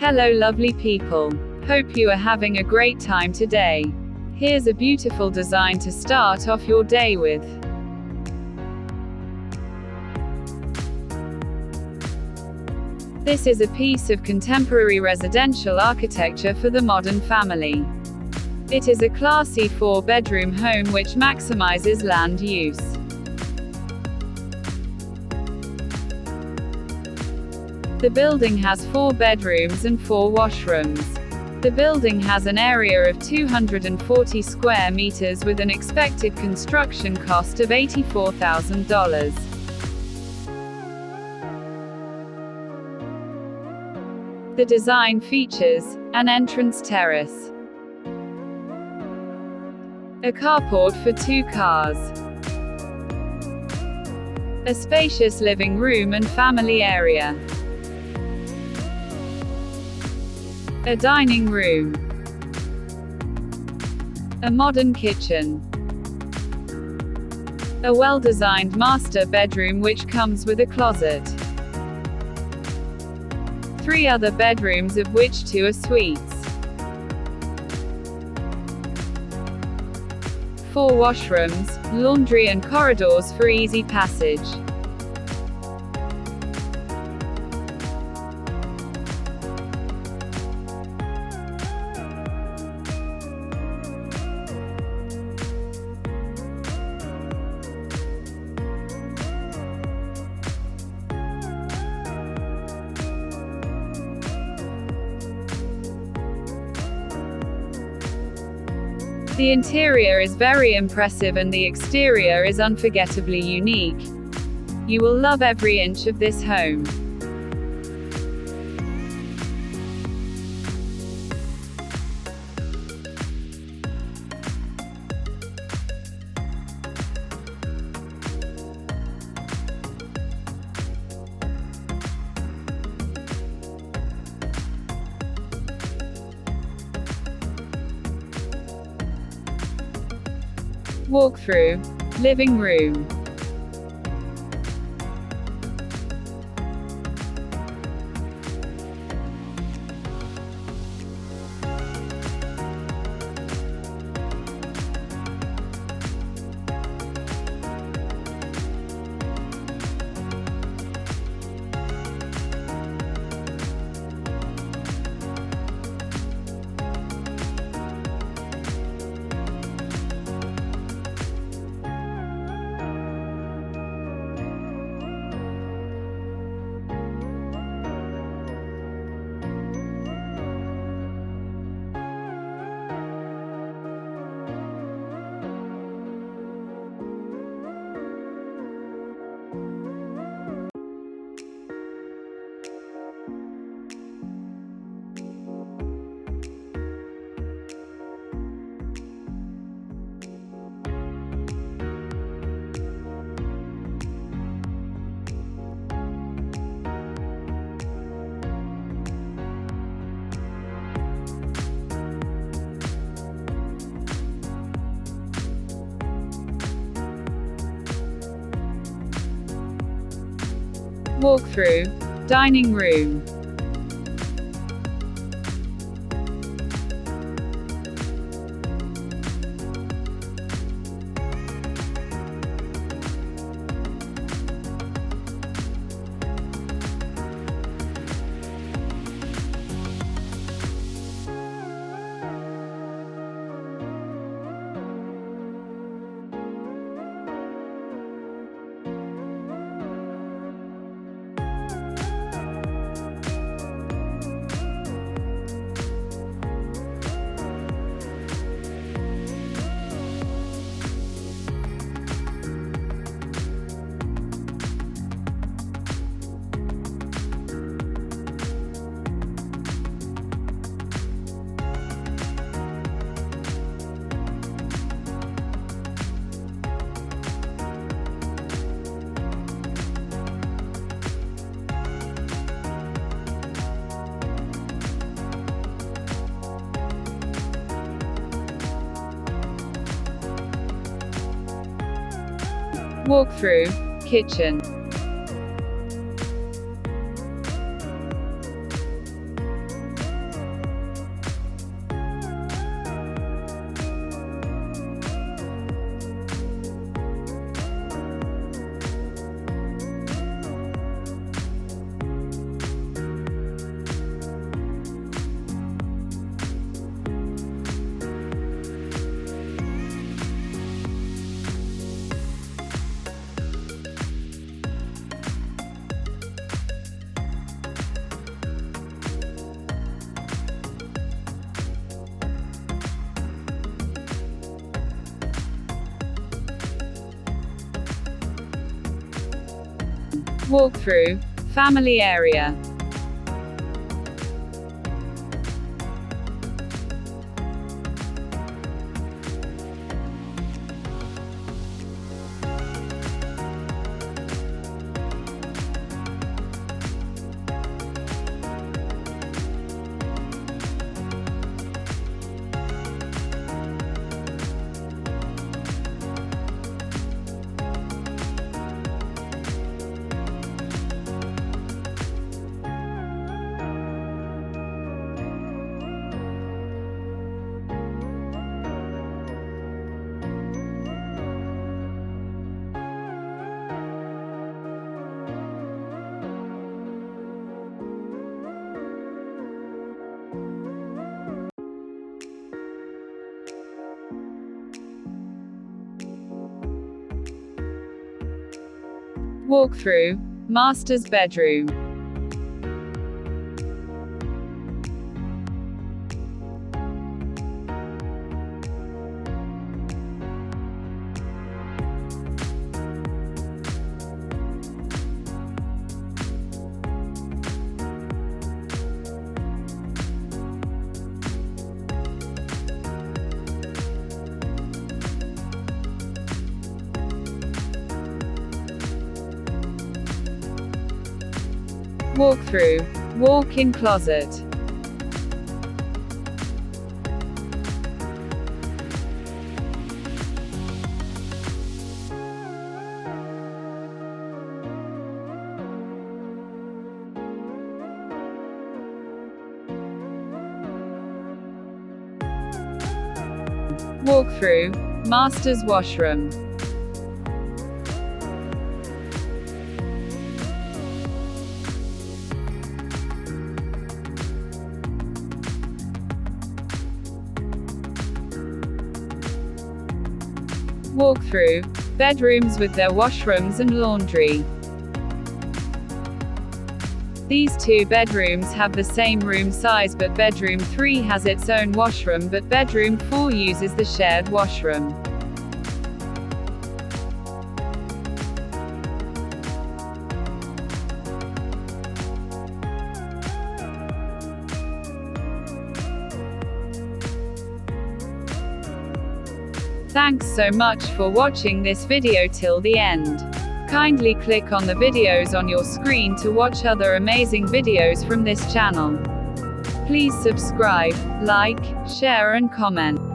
Hello lovely people. Hope you are having a great time today. Here's a beautiful design to start off your day with. This is a piece of contemporary residential architecture for the modern family. It is a classy 4-bedroom home which maximizes land use. The building has 4 bedrooms and 4 washrooms. The building has an area of 240 square meters with an expected construction cost of $84,000. The design features an entrance terrace, a carport for 2 cars, a spacious living room and family area, a dining room, a modern kitchen, a well-designed master bedroom which comes with a closet, 3 other bedrooms of which 2 are suites, 4 washrooms, laundry and corridors for easy passage. The interior is very impressive and the exterior is unforgettably unique. You will love every inch of this home. Walkthrough. Living room. Walkthrough. Dining room. Walkthrough. Kitchen. Walkthrough, family area. Walkthrough, master's bedroom. Walkthrough, walk-in closet. Walkthrough, master's washroom. Walkthrough, bedrooms with their washrooms and laundry. These two bedrooms have the same room size, but bedroom 3 has its own washroom, but bedroom 4 uses the shared washroom. Thanks so much for watching this video till the end. Kindly click on the videos on your screen to watch other amazing videos from this channel. Please subscribe, like, share and comment.